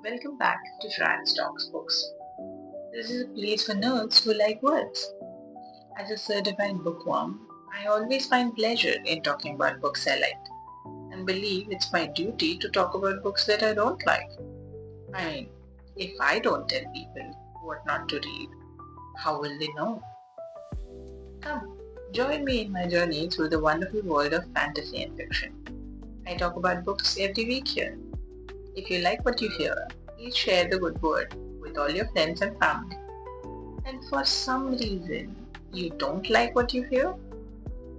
Welcome back to Franz Talks Books. This is a place for nerds who like words. As a certified bookworm, I always find pleasure in talking about books I like and believe it's my duty to talk about books that I don't like. I mean, if I don't tell people what not to read, how will they know? Come, join me in my journey through the wonderful world of fantasy and fiction. I talk about books every week here. If you like what you hear, please share the good word with all your friends and family. And for some reason you don't like what you hear,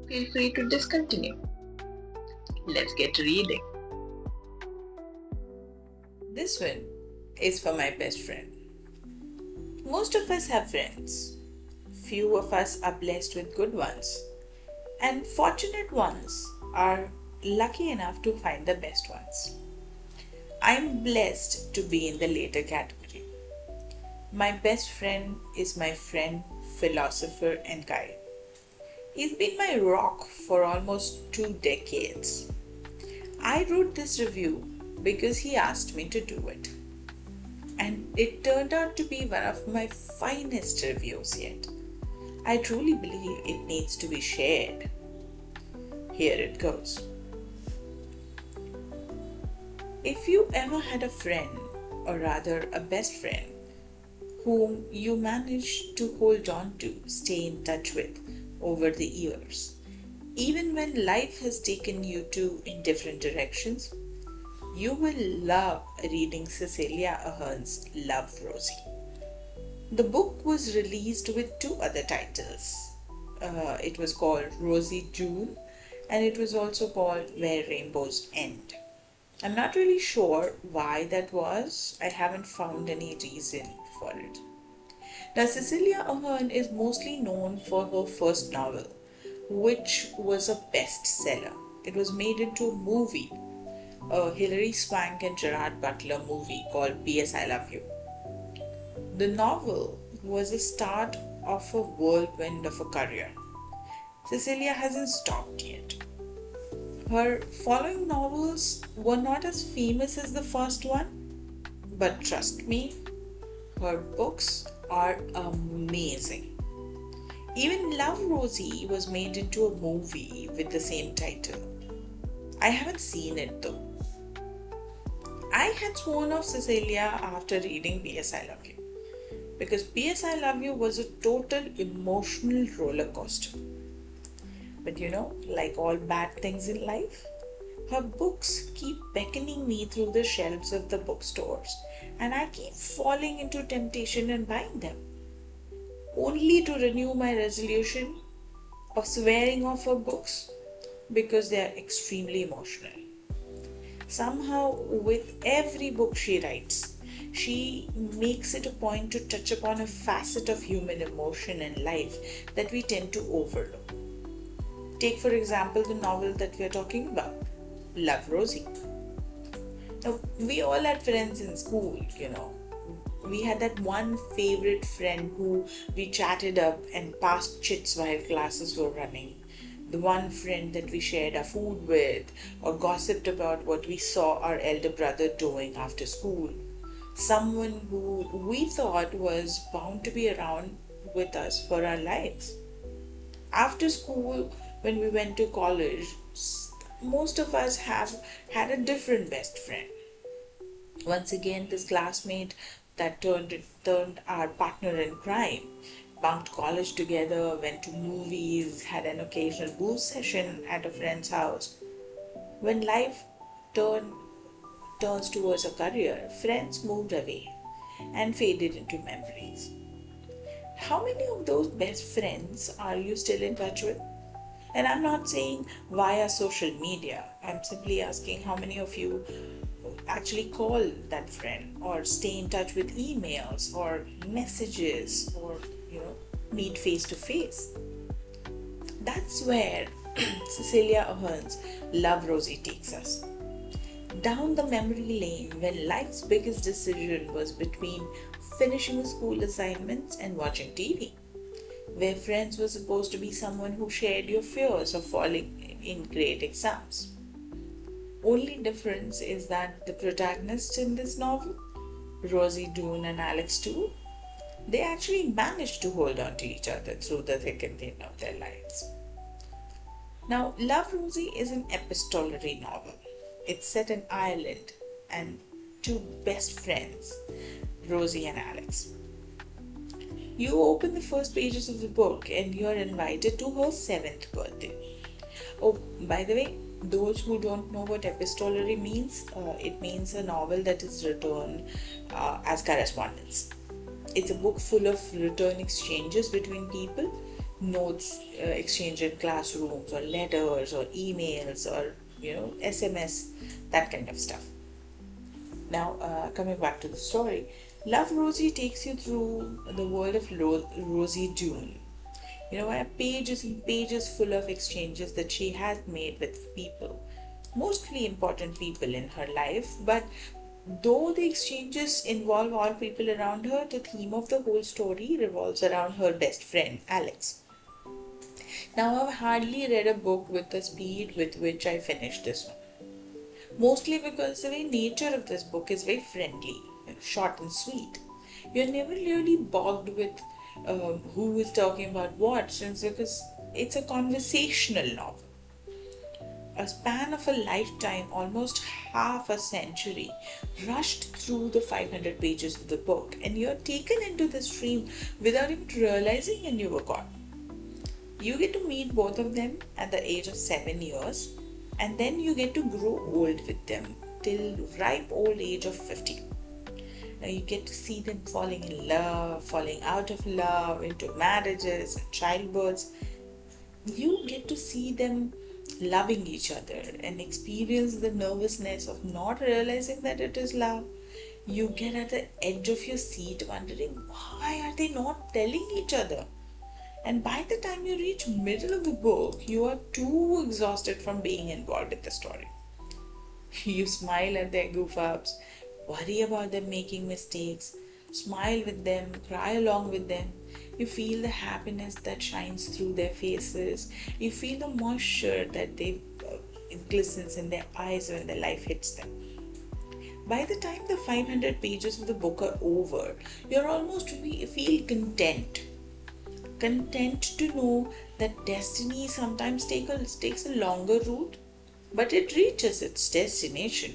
feel free to discontinue. Let's get reading. This one is for my best friend. Most of us have friends. Few of us are blessed with good ones. And fortunate ones are lucky enough to find the best ones. I'm blessed to be in the later category. My best friend is my friend, philosopher, and guide. He's been my rock for almost 2 decades. I wrote this review because he asked me to do it. And it turned out to be one of my finest reviews yet. I truly believe it needs to be shared. Here it goes. If you ever had a friend, or rather a best friend, whom you managed to hold on to, stay in touch with over the years, even when life has taken you two in different directions, you will love reading Cecelia Ahern's Love, Rosie. The book was released with 2 other titles. It was called Rosie June, and it was also called Where Rainbows End. I'm not really sure why that was. I haven't found any reason for it. Now, Cecelia Ahern is mostly known for her first novel, which was a bestseller. It was made into a movie, a Hilary Swank and Gerard Butler movie called P.S. I Love You. The novel was the start of a whirlwind of a career. Cecelia hasn't stopped yet. Her following novels were not as famous as the first one, but trust me, her books are amazing. Even Love, Rosie was made into a movie with the same title. I haven't seen it though. I had sworn off Cecelia after reading P.S. I Love You, because P.S. I Love You was a total emotional roller coaster. But like all bad things in life, her books keep beckoning me through the shelves of the bookstores, and I keep falling into temptation and buying them, only to renew my resolution of swearing off her books because they are extremely emotional. Somehow, with every book she writes, she makes it a point to touch upon a facet of human emotion and life that we tend to overlook. Take, for example, the novel that we are talking about, Love, Rosie. Now, we all had friends in school, We had that one favorite friend who we chatted up and passed chits while classes were running. The one friend that we shared our food with or gossiped about what we saw our elder brother doing after school. Someone who we thought was bound to be around with us for our lives. After school, when we went to college, most of us have had a different best friend. Once again, this classmate that turned our partner in crime. Bunked college together, went to movies, had an occasional booze session at a friend's house. When life turns towards a career, friends moved away and faded into memories. How many of those best friends are you still in touch with? And I'm not saying via social media. I'm simply asking how many of you actually call that friend or stay in touch with emails or messages or meet face to face. That's where Cecelia Ahern's Love, Rosie takes us. Down the memory lane when life's biggest decision was between finishing school assignments and watching TV, where friends were supposed to be someone who shared your fears of falling in great exams. Only difference is that the protagonist in this novel Rosie Doon and Alex too, they actually managed to hold on to each other through the thick and thin of their lives. Now, Love Rosie is an epistolary novel. It's set in Ireland and two best friends, Rosie and Alex. You open the first pages of the book and you're invited to her 7th birthday. Oh, by the way, those who don't know what epistolary means, it means a novel that is written as correspondence. It's a book full of written exchanges between people, notes exchanged in classrooms or letters or emails or SMS, that kind of stuff. Now, coming back to the story, Love Rosie takes you through the world of Rosie Doon. Pages and pages full of exchanges that she has made with people, mostly important people in her life, but though the exchanges involve all people around her, the theme of the whole story revolves around her best friend, Alex. Now, I've hardly read a book with the speed with which I finished this one. Mostly because the very nature of this book is very friendly, short and sweet. You're never really bogged with who is talking about what, since because it's a conversational novel. A span of a lifetime, almost half a century, rushed through the 500 pages of the book, and you're taken into the stream without even realizing and you were gone. You get to meet both of them at the age of 7 years, and then you get to grow old with them till ripe old age of 50. Now you get to see them falling in love, falling out of love, into marriages, childbirths. You get to see them loving each other and experience the nervousness of not realizing that it is love. You get at the edge of your seat wondering, why are they not telling each other? And by the time you reach middle of the book, you are too exhausted from being involved in the story. You smile at their goof ups, worry about them making mistakes, smile with them, cry along with them. You feel the happiness that shines through their faces. You feel the moisture that it glistens in their eyes when their life hits them. By the time the 500 pages of the book are over, you're almost feel content. Content to know that destiny sometimes takes a longer route, but it reaches its destination.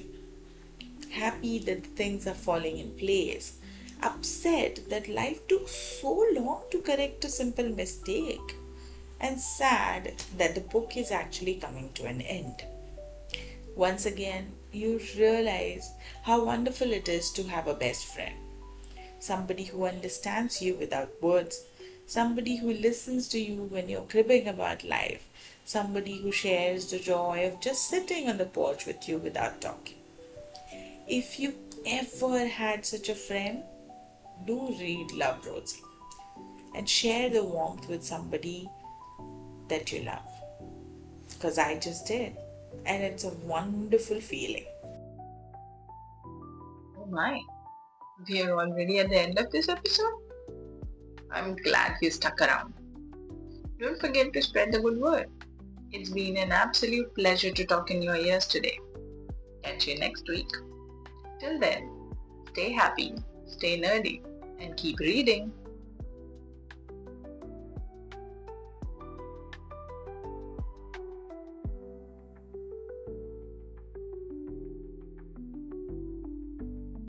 Happy that things are falling in place, upset that life took so long to correct a simple mistake, and sad that the book is actually coming to an end. Once again, you realize how wonderful it is to have a best friend. Somebody who understands you without words, somebody who listens to you when you're cribbing about life, somebody who shares the joy of just sitting on the porch with you without talking. If you ever had such a friend, do read Love Rosie and share the warmth with somebody that you love. Because I just did, and it's a wonderful feeling. Oh my, we are already at the end of this episode? I'm glad you stuck around. Don't forget to spread the good word. It's been an absolute pleasure to talk in your ears today. Catch you next week. Till then, stay happy, stay nerdy, and keep reading.